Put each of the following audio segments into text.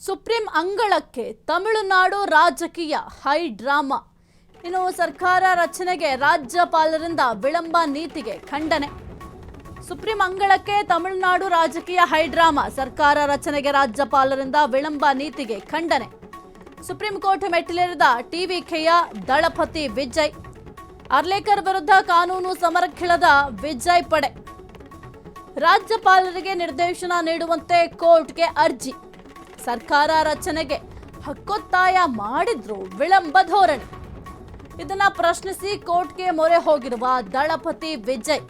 Supreme ಅಂಗಳಕ್ಕೆ ತಮಿಳುನಾಡು ರಾಜಕೀಯ high drama. ಇನ್ನು ಸರ್ಕಾರ ರಚನೆಗೆ ರಾಜ್ಯಪಾಲರಿಂದ ವಿಳಂಬ ನೀತಿಗೆ ಖಂಡನೆ. ಸುಪ್ರೀಂ ಅಂಗಳಕ್ಕೆ ತಮಿಳುನಾಡು ರಾಜಕೀಯ ಹೈ ಡ್ರಾಮಾ. ಸರ್ಕಾರ ರಚನೆಗೆ ರಾಜ್ಯಪಾಲರಿಂದ ವಿಳಂಬ ನೀತಿಗೆ ಖಂಡನೆ. ಸುಪ್ರೀಂ ಕೋರ್ಟ್ ಮೆಟ್ಟಿಲೇರಿದ ಟಿವಿಕೆಯ ದಳಪತಿ ವಿಜಯ್. ಅರ್ಲೇಕರ್ ವಿರುದ್ಧ ಕಾನೂನು ಸಮರಕ್ಕಿಳಿದ ವಿಜಯ್ ಪಡೆ. ರಾಜ್ಯಪಾಲರಿಗೆ ನಿರ್ದೇಶನ ನೀಡುವಂತೆ ಕೋರ್ಟ್ಗೆ ಅರ್ಜಿ. ಸರ್ಕಾರ ರಚನೆಗೆ ಹಕ್ಕೊತ್ತಾಯ ಮಾಡಿದ್ರು ವಿಳಂಬ ಧೋರಣೆ. ಇದನ್ನ ಪ್ರಶ್ನಿಸಿ ಕೋರ್ಟ್ಗೆ ಮೊರೆ ಹೋಗಿರುವ ದಳಪತಿ ವಿಜಯ್.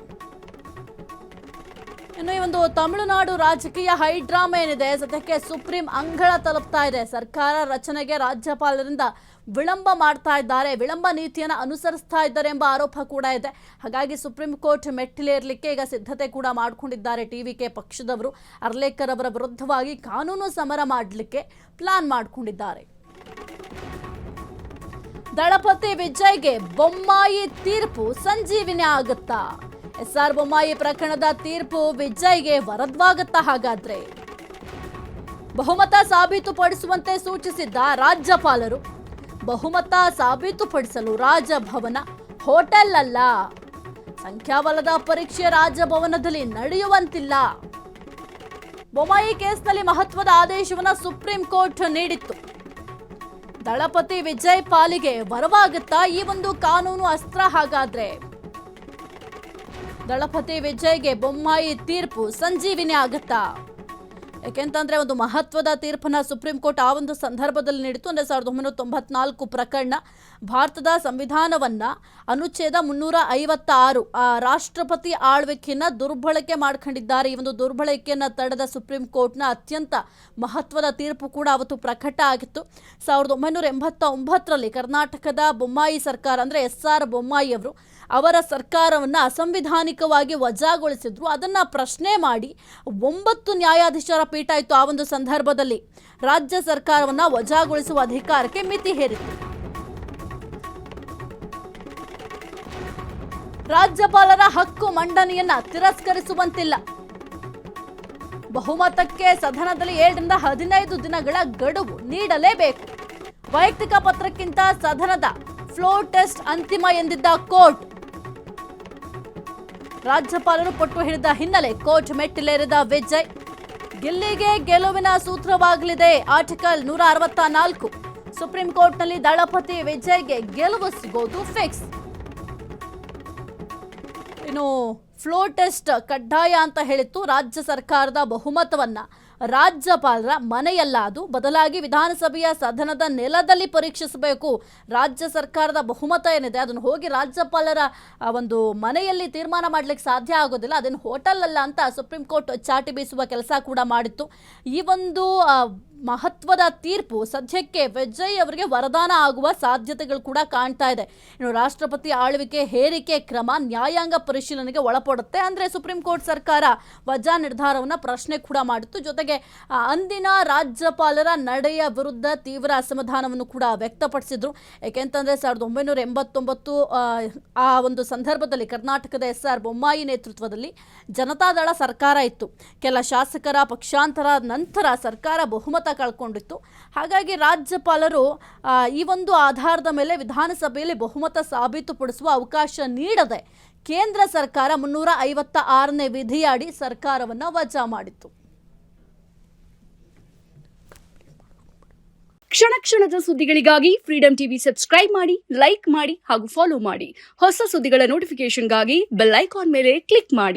ಇನ್ನು ಈ ಒಂದು ತಮಿಳುನಾಡು ರಾಜಕೀಯ ಹೈಡ್ರಾಮಾ ಏನಿದೆ, ಸದ್ಯಕ್ಕೆ ಸುಪ್ರೀಂ ಅಂಗಳ ತಲುಪ್ತಾ ಇದೆ. ಸರ್ಕಾರ ರಚನೆಗೆ ರಾಜ್ಯಪಾಲರಿಂದ ವಿಳಂಬ ಮಾಡ್ತಾ ಇದ್ದಾರೆ, ವಿಳಂಬ ನೀತಿಯನ್ನು ಅನುಸರಿಸ್ತಾ ಇದ್ದಾರೆ ಎಂಬ ಆರೋಪ ಕೂಡ ಇದೆ. ಹಾಗಾಗಿ ಸುಪ್ರೀಂ ಕೋರ್ಟ್ ಮೆಟ್ಟಿಲೇರಲಿಕ್ಕೆ ಈಗ ಸಿದ್ಧತೆ ಕೂಡ ಮಾಡಿಕೊಂಡಿದ್ದಾರೆ ಟಿವಿಕೆ ಪಕ್ಷದವರು. ಅರ್ಲೇಕರ್ ಅವರ ವಿರುದ್ಧವಾಗಿ ಕಾನೂನು ಸಮರ ಮಾಡಲಿಕ್ಕೆ ಪ್ಲಾನ್ ಮಾಡಿಕೊಂಡಿದ್ದಾರೆ. ದಳಪತಿ ವಿಜಯ್ಗೆ ಬೊಮ್ಮಾಯಿ ತೀರ್ಪು ಸಂಜೀವಿನಿ ಆಗುತ್ತಾ? ಎಸ್ಆರ್ ಬೊಮ್ಮಾಯಿ ಪ್ರಕರಣದ ತೀರ್ಪು ವಿಜಯ್ಗೆ ವರದ್ವಾಗುತ್ತಾ? ಹಾಗಾದ್ರೆ ಬಹುಮತ ಸಾಬೀತುಪಡಿಸುವಂತೆ ಸೂಚಿಸಿದ್ದ ರಾಜ್ಯಪಾಲರು ಬಹುಮತ ಸಾಬೀತುಪಡಿಸಲು ರಾಜಭವನ, ಹೋಟೆಲ್ ಅಲ್ಲ, ಸಂಖ್ಯಾಬಲದ ಪರೀಕ್ಷೆ ರಾಜಭವನದಲ್ಲಿ ನಡೆಯುವಂತಿಲ್ಲ. ಬೊಮ್ಮಾಯಿ ಕೇಸ್ನಲ್ಲಿ ಮಹತ್ವದ ಆದೇಶವನ್ನು ಸುಪ್ರೀಂ ಕೋರ್ಟ್ ನೀಡಿತ್ತು. ದಳಪತಿ ವಿಜಯ್ ಪಾಲಿಗೆ ವರವಾಗುತ್ತಾ ಈ ಒಂದು ಕಾನೂನು ಅಸ್ತ್ರ? ಹಾಗಾದ್ರೆ ದಳಪತಿ ವಿಜಯ್ಗೆ ಬೊಮ್ಮಾಯಿ ತೀರ್ಪು ಸಂಜೀವಿನಿ ಆಗುತ್ತಾ? ಯಾಕೆಂತಂದ್ರೆ ಒಂದು ಮಹತ್ವದ ತೀರ್ಪನ್ನ ಸುಪ್ರೀಂ ಕೋರ್ಟ್ ಆ ಒಂದು ಸಂದರ್ಭದಲ್ಲಿ ನೀಡಿತು. ಅಂದ್ರೆ 1994 ಪ್ರಕರಣ, ಭಾರತದ ಸಂವಿಧಾನವನ್ನ ಅನುಚ್ಛೇದ 356 ರಾಷ್ಟ್ರಪತಿ ಆಳ್ವಿಕೆಯನ್ನ ದುರ್ಬಳಕೆ ಮಾಡ್ಕೊಂಡಿದ್ದಾರೆ. ಈ ಒಂದು ದುರ್ಬಳಕೆಯನ್ನ ತಡೆದ ಸುಪ್ರೀಂ ಕೋರ್ಟ್ನ ಅತ್ಯಂತ ಮಹತ್ವದ ತೀರ್ಪು ಕೂಡ ಅವತ್ತು ಪ್ರಕಟ ಆಗಿತ್ತು. 1989ರಲ್ಲಿ ಕರ್ನಾಟಕದ ಬೊಮ್ಮಾಯಿ ಸರ್ಕಾರ, ಅಂದ್ರೆ ಎಸ್ಆರ್ ಬೊಮ್ಮಾಯಿ ಅವರು ಅವರ ಸರ್ಕಾರವನ್ನು ಅಸಂವಿಧಾನಿಕವಾಗಿ ವಜಾಗೊಳಿಸಿದ್ರು. ಅದನ್ನ ಪ್ರಶ್ನೆ ಮಾಡಿ 9 ನ್ಯಾಯಾಧೀಶರ ಪೀಠ ಇತ್ತು ಆ ಒಂದು ಸಂದರ್ಭದಲ್ಲಿ ರಾಜ್ಯ ಸರ್ಕಾರವನ್ನ ವಜಾಗೊಳಿಸುವ ಅಧಿಕಾರಕ್ಕೆ ಮಿತಿ ಹೇರಿತ್ತು. ರಾಜ್ಯಪಾಲರ ಹಕ್ಕು ಮಂಡನೆಯನ್ನ ತಿರಸ್ಕರಿಸುವಂತಿಲ್ಲ. ಬಹುಮತಕ್ಕೆ ಸದನದಲ್ಲಿ 7 ರಿಂದ 15 ದಿನಗಳ ಗಡುವು ನೀಡಲೇಬೇಕು. ವೈಯಕ್ತಿಕ ಪತ್ರಕ್ಕಿಂತ ಸದನದ ಫ್ಲೋರ್ ಟೆಸ್ಟ್ ಅಂತಿಮ ಎಂದಿದ್ದ ಕೋರ್ಟ್. ರಾಜ್ಯಪಾಲರು ಪಟ್ಟು ಹಿಡಿದ ಹಿನ್ನೆಲೆ ಕೋರ್ಟ್ ಮೆಟ್ಟಿಲೇರಿದ ವಿಜಯ್. ಗೆಲ್ಲಿಗೆ ಗೆಲುವಿನ ಸೂತ್ರವಾಗಲಿದೆ ಆರ್ಟಿಕಲ್ 164. ಸುಪ್ರೀಂ ಕೋರ್ಟ್ನಲ್ಲಿ ದಳಪತಿ ವಿಜಯ್ಗೆ ಗೆಲುವು ಸಿಗೋದು ಫಿಕ್ಸ್. ಇನ್ನು ಫ್ಲೋರ್ ಟೆಸ್ಟ್ ಕಡ್ಡಾಯ ಅಂತ ಹೇಳಿತ್ತು. ರಾಜ್ಯ ಸರ್ಕಾರದ ಬಹುಮತವನ್ನ ರಾಜ್ಯಪಾಲರ ಮನೆಯಲ್ಲ, ಅದು ಬದಲಾಗಿ ವಿಧಾನಸಭೆಯ ಸದನದ ನೆಲದಲ್ಲಿ ಪರೀಕ್ಷಿಸಬೇಕು. ರಾಜ್ಯ ಸರ್ಕಾರದ ಬಹುಮತ ಏನಿದೆ ಅದನ್ನು ಹೋಗಿ ರಾಜ್ಯಪಾಲರ ಒಂದು ಮನೆಯಲ್ಲಿ ತೀರ್ಮಾನ ಮಾಡಲಿಕ್ಕೆ ಸಾಧ್ಯ ಆಗೋದಿಲ್ಲ. ಅದನ್ನು ಹೋಟೆಲ್ ಅಲ್ಲ ಅಂತ ಸುಪ್ರೀಂ ಕೋರ್ಟ್ ಚಾಟಿ ಬೀಸುವ ಕೆಲಸ ಕೂಡ ಮಾಡಿತ್ತು. ಈ ಒಂದು ಮಹತ್ವದ ತೀರ್ಪು ಸದ್ಯಕ್ಕೆ ವಿಜಯ್ ಅವರಿಗೆ ವರದಾನ ಆಗುವ ಸಾಧ್ಯತೆಗಳು ಕೂಡ ಕಾಣ್ತಾ ಇದೆ. ಇನ್ನು ರಾಷ್ಟ್ರಪತಿ ಆಳ್ವಿಕೆ ಹೇರಿಕೆ ಕ್ರಮ ನ್ಯಾಯಾಂಗ ಪರಿಶೀಲನೆಗೆ ಒಳಪಡುತ್ತೆ. ಅಂದ್ರೆ ಸುಪ್ರೀಂ ಕೋರ್ಟ್ ಸರ್ಕಾರ ವಜಾ ನಿರ್ಧಾರವನ್ನು ಪ್ರಶ್ನೆ ಕೂಡ ಮಾಡಿತ್ತು. ಜೊತೆಗೆ ಅಂದಿನ ರಾಜ್ಯಪಾಲರ ನಡೆಯ ವಿರುದ್ಧ ತೀವ್ರ ಅಸಮಾಧಾನವನ್ನು ಕೂಡ ವ್ಯಕ್ತಪಡಿಸಿದ್ರು. ಯಾಕೆಂತಂದ್ರೆ 1989 ಆ ಒಂದು ಸಂದರ್ಭದಲ್ಲಿ ಕರ್ನಾಟಕದ ಎಸ್ಆರ್ ಬೊಮ್ಮಾಯಿ ನೇತೃತ್ವದಲ್ಲಿ ಜನತಾದಳ ಸರ್ಕಾರ ಇತ್ತು. ಕೆಲ ಶಾಸಕರ ಪಕ್ಷಾಂತರ ನಂತರ ಸರ್ಕಾರ ಬಹುಮತ ಕಳ್ಕೊಂಡಿತ್ತು. ಹಾಗಾಗಿ ರಾಜ್ಯಪಾಲರು ಈ ಒಂದು ಆಧಾರದ ಮೇಲೆ ವಿಧಾನಸಭೆಯಲ್ಲಿ ಬಹುಮತ ಸಾಬೀತುಪಡಿಸುವ ಅವಕಾಶ ನೀಡದೆ ಕೇಂದ್ರ ಸರ್ಕಾರ 356ನೇ ವಿಧಿಯಡಿ ಸರ್ಕಾರವನ್ನು ವಜಾ ಮಾಡಿತ್ತು. ಕ್ಷಣ ಕ್ಷಣದ ಸುದ್ದಿಗಳಿಗಾಗಿ ಫ್ರೀಡಂ ಟಿವಿ ಸಬ್ಸ್ಕ್ರೈಬ್ ಮಾಡಿ, ಲೈಕ್ ಮಾಡಿ ಹಾಗೂ ಫಾಲೋ ಮಾಡಿ. ಹೊಸ ಸುದ್ದಿಗಳ ನೋಟಿಫಿಕೇಶನ್ಗಾಗಿ ಬೆಲ್ ಐಕಾನ್ ಮೇಲೆ ಕ್ಲಿಕ್ ಮಾಡಿ.